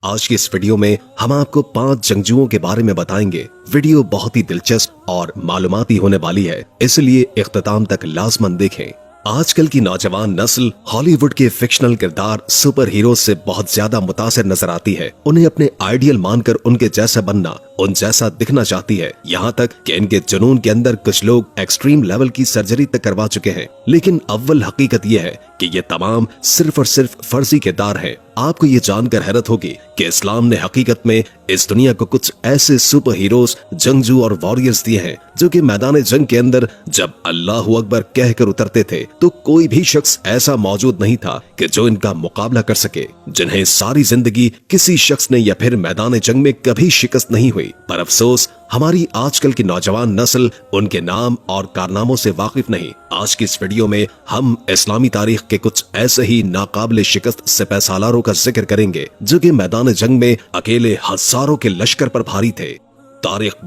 آج کی اس ویڈیو میں ہم آپ کو 5 جنگجوؤں کے بارے میں بتائیں گے۔ ویڈیو بہت ہی دلچسپ اور معلوماتی ہونے والی ہے، اس لیے اختتام تک لازماً دیکھیں۔ آج کل کی نوجوان نسل ہالی ووڈ کے فکشنل کردار سپر ہیروز سے بہت زیادہ متاثر نظر آتی ہے۔ انہیں اپنے آئیڈیل مان کر ان کے جیسا بننا، ان جیسا دکھنا چاہتی ہے، یہاں تک کہ ان کے جنون کے اندر کچھ لوگ ایکسٹریم لیول کی سرجری تک کروا چکے ہیں۔ لیکن اول حقیقت یہ ہے کہ یہ تمام صرف اور صرف فرضی کردار ہیں۔ آپ کو یہ جان کر حیرت ہوگی کہ اسلام نے حقیقت میں اس دنیا کو کچھ ایسے سپر ہیروز، جنگجو اور واریئرز دیے ہیں جو کہ میدان جنگ کے اندر جب اللہ اکبر کہہ کر اترتے تھے تو کوئی بھی شخص ایسا موجود نہیں تھا کہ جو ان کا مقابلہ کر سکے، جنہیں ساری زندگی کسی شخص نے یا پھر میدان جنگ میں کبھی شکست نہیں ہوئی۔ پر افسوس ہماری آج کل کی نوجوان نسل ان کے نام اور کارناموں سے واقف نہیں۔ آج کی اس ویڈیو میں ہم اسلامی تاریخ کے کچھ ایسے ہی ناقابل شکست سپہ سالاروں کا ذکر کریں گے جو کہ میدان جنگ میں اکیلے ہزاروں کے لشکر پر بھاری تھے۔ طارق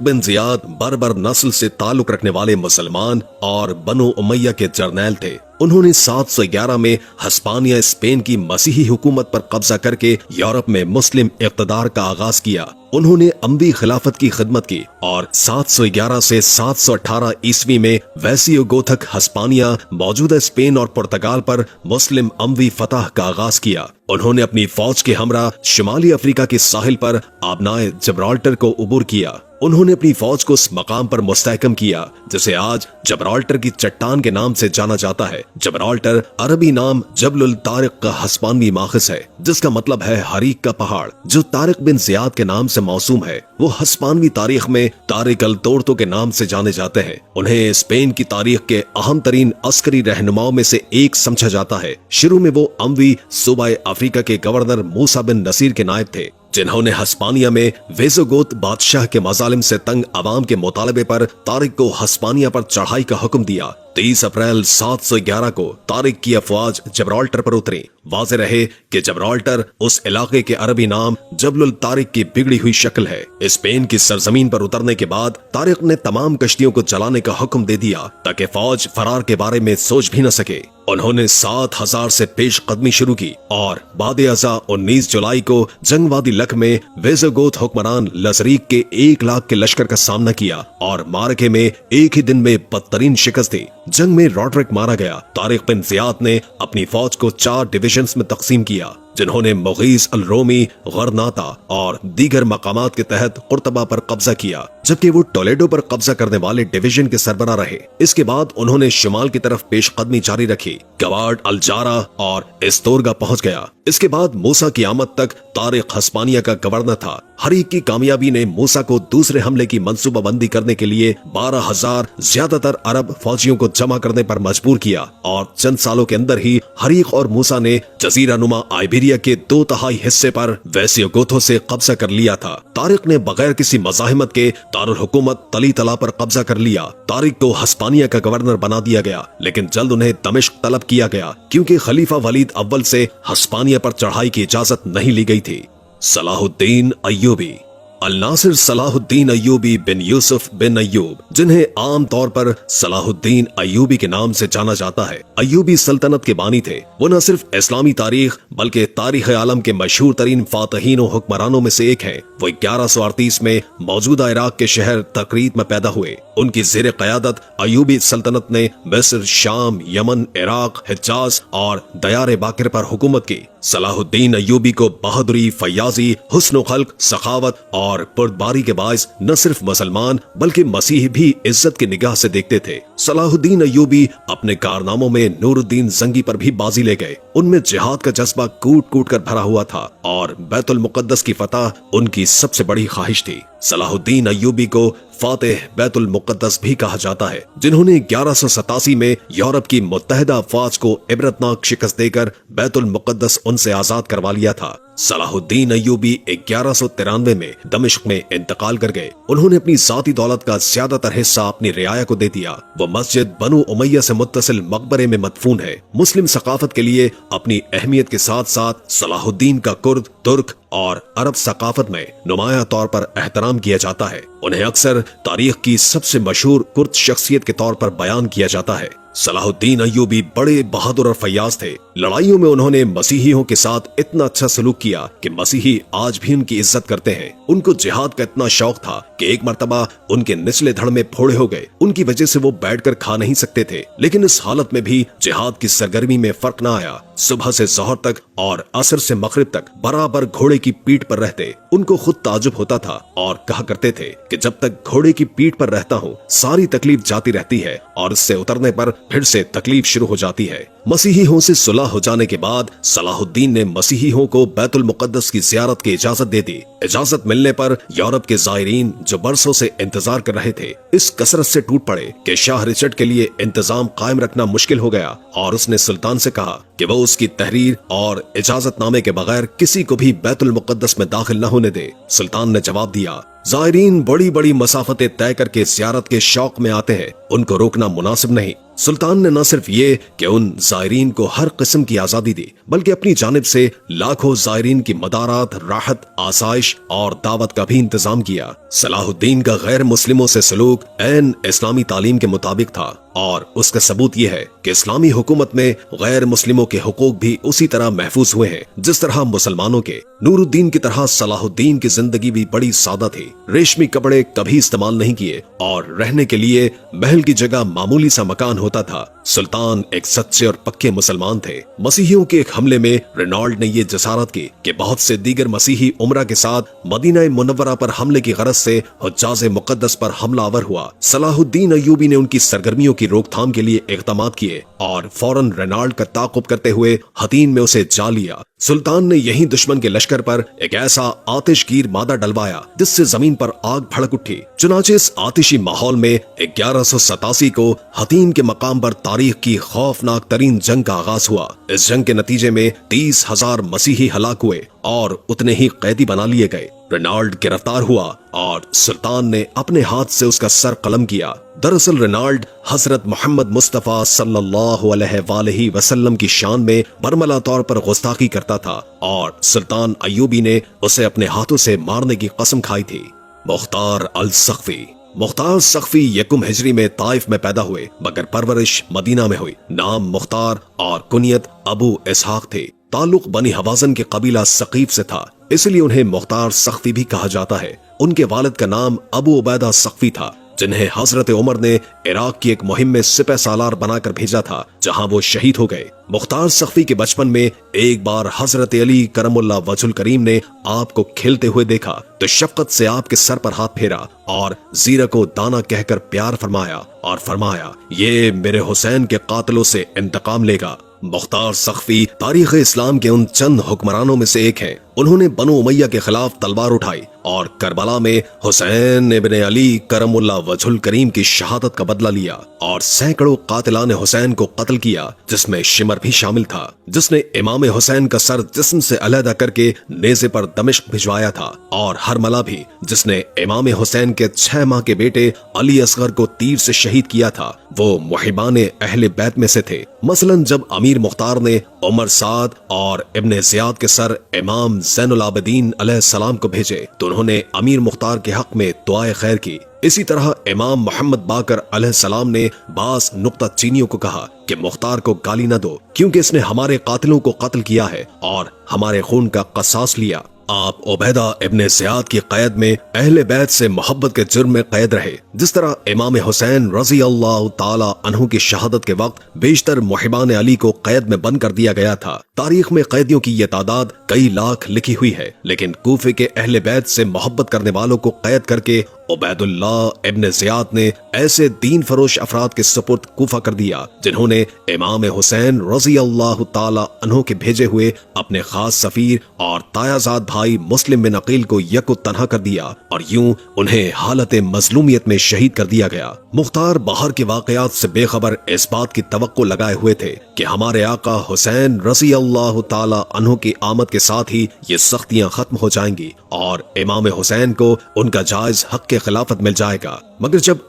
بن زیاد بربر نسل سے تعلق رکھنے والے مسلمان اور بنو امیہ کے جرنیل تھے۔ انہوں نے 711 میں ہسپانیہ اسپین کی مسیحی حکومت پر قبضہ کر کے یورپ میں مسلم اقتدار کا آغاز کیا۔ انہوں نے اموی خلافت کی خدمت کی اور 711 سے 718 عیسوی میں ویسیوگوتھک ہسپانیہ، موجودہ اسپین اور پرتگال پر مسلم اموی فتح کا آغاز کیا۔ انہوں نے اپنی فوج کے ہمراہ شمالی افریقہ کے ساحل پر آبنائے جبرالٹر کو عبور کیا۔ انہوں نے اپنی فوج کو اس مقام پر مستحکم کیا جسے آج جبرالٹر کی چٹان کے نام سے جانا جاتا ہے۔ جبرالٹر عربی نام جبل الطارق کا ہسپانوی ماخذ ہے، جس کا مطلب ہے حریق کا پہاڑ، جو طارق بن زیاد کے نام سے موسوم ہے۔ وہ ہسپانوی تاریخ میں طارق الطورتو کے نام سے جانے جاتے ہیں۔ انہیں اسپین کی تاریخ کے اہم ترین عسکری رہنماؤں میں سے ایک سمجھا جاتا ہے۔ شروع میں وہ اموی صوبہ افریقہ کے گورنر موسیٰ بن نصیر کے نائب تھے، جنہوں نے ہسپانیہ میں ویزوگوت بادشاہ کے مظالم سے تنگ عوام کے مطالبے پر طارق کو ہسپانیہ پر چڑھائی کا حکم دیا۔ 30 اپریل 711 کو طارق کی افواج جبرالٹر پر اتری۔ واضح رہے کہ جبرالٹر اس علاقے کے عربی نام جبل الطارق کی بگڑی ہوئی شکل ہے۔ اسپین کی سرزمین پر اترنے کے بعد طارق نے تمام کشتیوں کو جلانے کا حکم دے دیا تاکہ فوج فرار کے بارے میں سوچ بھی نہ سکے۔ انہوں نے 7000 سے پیش قدمی شروع کی اور بعد ازاں 19 جولائی کو جنگ وادی لک میں ویزوگوت حکمران لزریک کے 1 لاکھ کے لشکر کا سامنا کیا اور مارکے میں ایک ہی دن میں بدترین شکست دی۔ جنگ میں روڈرک مارا گیا۔ طارق بن زیاد نے اپنی فوج کو 4 ڈویژنز میں تقسیم کیا، جنہوں نے مغیث الرومی، غرناطہ اور دیگر مقامات کے تحت قرطبہ پر قبضہ کیا، جبکہ وہ ٹولیڈو پر قبضہ کرنے والے ڈویژن کے سربراہ رہے۔ اس کے بعد انہوں نے شمال کی طرف پیش قدمی جاری رکھی، گوارڈ الجارا اور استورگا پہنچ گیا۔ اس کے بعد موسیٰ کی آمد تک طارق ہسپانیہ کا گورنر تھا۔ حریق کی کامیابی نے موسیٰ کو دوسرے حملے کی منصوبہ بندی کرنے کے لیے 12,000 زیادہ تر عرب فوجیوں کو جمع کرنے پر مجبور کیا، اور چند سالوں کے اندر ہی حریق اور موسیٰ نے جزیرہ نما آئیبیریا کے 2/3 حصے پر ویسیوگوتھو سے قبضہ کر لیا تھا۔ طارق نے بغیر کسی مزاحمت کے دارالحکومت تلی تلا پر قبضہ کر لیا۔ طارق کو ہسپانیہ کا گورنر بنا دیا گیا، لیکن جلد انہیں دمشق طلب کیا گیا کیونکہ خلیفہ ولید اول سے ہسپانیہ پر چڑھائی کی اجازت نہیں لی گئی تھی۔ صلاح الدین ایوبی الناصر صلاح الدین ایوبی بن یوسف بن ایوب، جنہیں عام طور پر صلاح الدین ایوبی کے نام سے جانا جاتا ہے، ایوبی سلطنت کے بانی تھے۔ وہ نہ صرف اسلامی تاریخ بلکہ تاریخ عالم کے مشہور ترین فاتحین و حکمرانوں میں سے ایک ہیں۔ وہ 1138 میں موجودہ عراق کے شہر تقریت میں پیدا ہوئے۔ ان کی زیر قیادت ایوبی سلطنت نے مصر، شام، یمن، عراق، حجاز اور دیار باکر پر حکومت کی۔ صلاح الدین ایوبی کو بہادری، فیاضی، حسن و خلق، سخاوت اور بردباری کے باعث نہ صرف مسلمان بلکہ مسیحی بھی عزت کی نگاہ سے دیکھتے تھے۔ صلاح الدین ایوبی اپنے کارناموں میں نور الدین زنگی پر بھی بازی لے گئے۔ ان میں جہاد کا جذبہ کوٹ کوٹ کر بھرا ہوا تھا اور بیت المقدس کی فتح ان کی سب سے بڑی خواہش تھی۔ صلاح الدین ایوبی کو فاتح بیت المقدس بھی کہا جاتا ہے، جنہوں نے 1187 میں یورپ کی متحدہ افواج کو عبرتناک شکست دے کر بیت المقدس ان سے آزاد کروا لیا تھا۔ صلاح الدین ایوبی 1193 میں دمشق میں انتقال کر گئے۔ انہوں نے اپنی ذاتی دولت کا زیادہ تر حصہ اپنی رعایا کو دے دیا۔ وہ مسجد بنو امیہ سے متصل مقبرے میں مدفون ہے۔ مسلم ثقافت کے لیے اپنی اہمیت کے ساتھ ساتھ صلاح الدین کا کرد، ترک اور عرب ثقافت میں نمایاں طور پر احترام کیا جاتا ہے۔ انہیں اکثر تاریخ کی سب سے مشہور کرد شخصیت کے طور پر بیان کیا جاتا ہے۔ सलाहुद्दीन अय्यूबी बड़े बहादुर और फयाज थे। लड़ाइयों में उन्होंने मसीहियों के साथ इतना अच्छा सलूक किया कि मसीही आज भी उनकी इज्जत करते हैं। उनको जिहाद का इतना शौक था कि एक मर्तबा उनके निचले धड़ में फोड़े हो गए। उनकी वजह से वो बैठकर खा नहीं सकते थे, लेकिन इस हालत में भी जिहाद की सरगर्मी में फर्क न आया। सुबह से ज़ोहर तक और असर से मगरिब तक बराबर घोड़े की पीठ पर रहते। उनको खुद ताजुब होता था और कहा करते थे कि जब तक घोड़े की पीठ पर रहता हूँ सारी तकलीफ जाती रहती है और इससे उतरने पर फिर से तकलीफ शुरू हो जाती है। मसीहियों से सुलह हो जाने के बाद सलाहुद्दीन ने मसीहियों को बैतुल मुकद्दस की ज़ियारत की इजाजत दे दी। इजाजत मिलने पर यूरोप के ज़ायरीन जो बरसों से इंतजार कर रहे थे इस कसरत से टूट पड़े कि शाह रिचर्ड के लिए इंतजाम कायम रखना मुश्किल हो गया और उसने सुल्तान से कहा कि वो उसकी तहरीर और इजाजतनामे के बगैर किसी को भी बैतुल मुकद्दस में दाखिल न होने दे। सुल्तान ने जवाब दिया, ज़ायरीन बड़ी बड़ी मसाफतें तय करके ज़ियारत के शौक में आते हैं, उनको रोकना मुनासिब नहीं। सुल्तान ने न सिर्फ ये कि उन ज़ायरीन को हर किस्म की आजादी दी, बल्कि अपनी जानिब से लाखों ज़ायरीन की मदारात, राहत, आसाइश और दावत का भी इंतजाम किया। सलाहुद्दीन का गैर मुस्लिमों से सलूक ऐन इस्लामी तालीम के मुताबिक था और उसका सबूत यह है कि इस्लामी हुकूमत में गैर मुस्लिमों के हुकूक भी उसी तरह महफूज हुए हैं जिस तरह मुसलमानों के। नूरुद्दीन की तरह सलाहुद्दीन की जिंदगी भी बड़ी सादा थी। रेशमी कपड़े कभी इस्तेमाल नहीं किए और रहने के लिए महल की जगह मामूली सा मकान होता था। सुल्तान एक सच्चे और पक्के मुसलमान थे। मसीहियों के एक हमले में रेनॉल्ड ने ये जसारत की कि बहुत से दीगर मसीही उम्रा के साथ मदीना मुनव्वरा पर हमले की गरज से हुज्जाज मुकद्दस पर हमलावर हुआ। सलाहुद्दीन अय्यूबी ने उनकी सरगर्मियों की रोकथाम के लिए इक़दामात किए और फौरन रेनॉल्ड का ताक़ुब करते हुए हतीन में उसे जा लिया। सुल्तान ने यही दुश्मन के लश्कर पर एक ऐसा आतिशगीर मादा डलवाया जिससे जमीन पर आग भड़क उठी। चुनाचे इस आतिशी माहौल में 1187 को हतीन के मकाम पर तारीख की खौफनाक तरीन जंग का आगाज हुआ। इस जंग के नतीजे में 30,000 मसीही हलाक हुए और उतने ही कैदी बना लिए गए। रेनॉल्ड गिरफ्तार हुआ और सुल्तान ने अपने हाथ से उसका सर कलम किया। दरअसल रेनॉल्ड हजरत मोहम्मद मुस्तफा सल्लल्लाहु अलैहि वसल्लम की शान में बरमला तौर पर गुस्ताखी करता था और सुल्तान अय्यूबी ने उसे अपने हाथों से मारने की कसम खाई थी। मुख्तार अल सख्फी। मुख्तार सख्फी यकुम हिजरी में ताइफ में पैदा हुए मगर परवरिश मदीना में हुई। नाम मुख्तार और कुनियत अबू इसहाक थे। ताल्लुक बनी हवाजन के कबीला सकीफ से था, इसलिए उन्हें मुख्तार सख्फी भी कहा जाता है। उनके वालिद का नाम अबू उबैदा सख्फी था जिन्हें हजरत उमर ने इराक की एक मुहिम में सिपह सालार बनाकर भेजा था जहां वो शहीद हो गए। मुख्तार सख्फी के बचपन में एक बार हजरत अली करमुल्लाह वजहुल करीम ने आपको खेलते हुए देखा तो शफकत से आपके सर पर हाथ फेरा और जीरा को दाना कहकर प्यार फरमाया और फरमाया, ये मेरे हुसैन के कातिलों से इंतकाम लेगा। मुख्तार सख्फी तारीख इस्लाम के उन चंद हुक्मरानों में से एक हैं। उन्होंने बनु उमैया के खिलाफ तलवार उठाई और करबला में हुसैन इब्ने अली करमुल्लाह वजहुल करीम की शहादत का बदला लिया और सैकड़ों कातिलान हुसैन को कत्ल किया जिसमें शिमर भी शामिल था, जिसने इमाम हुसैन का सर जिस्म से अलहदा करके नेज़े पर दमिश्क भिजवाया था, और हरमला भी जिसने इमाम हुसैन के 6 माह के बेटे अली असगर को तीर से शहीद किया था, वो मुहिबान अहले बैत में से थे। मसलन जब अमीर मुख्तार ने उमर साद और इब्ने ज़ियाद के सर इमाम ज़ैनुल आबिदीन अलैहिस्सलाम को भेजे तो उन्होंने अमीर मुख्तार के हक में दुआए खैर की। इसी तरह इमाम मोहम्मद बाकर अलैहिस्सलाम ने बास नुक्ता चीनियों को कहा कि मुख्तार को गाली न दो क्योंकि इसने हमारे कातिलों को कत्ल किया है और हमारे खून का कसास लिया। आप उबैदा इब्ने ज़ियाद की क़ैद में अहले बैत से मोहब्बत के जुर्म में कैद रहे। जिस तरह इमाम हुसैन रज़ी अल्लाह ताला अन्हु की शहादत के वक्त बेशतर मुहिबान अली को कैद में बंद कर दिया गया था। तारीख में कैदियों की यह तादाद कई लाख लिखी हुई है, लेकिन कूफे के अहले बैत से मोहब्बत करने वालों को कैद करके उबैदुल्लाह इब्ने ज़ियाद ने ऐसे दीन फरोश अफराद के सुपुर्द कूफा कर दिया जिन्होंने इमाम हुसैन रज़ी अल्लाह ताला अन्हु के भेजे हुए अपने खास सफीर और तायाजाद भाई मुस्लिम बिन अकील को यको तन्हा कर दिया और यूं उन्हें हालत मजलूमियत में शहीद कर दिया गया। मुख्तार बाहर के वाकयात से बेखबर इस बात की तवक्को लगाए हुए थे कि हमारे आका हुसैन रज़ी अल्लाह ताला अन्हु की आमद के साथ ही ये सख्तियां खत्म हो जाएंगी और इमाम हुसैन को उनका जायज हक के खिलाफत मिल जाएगा। मगर जब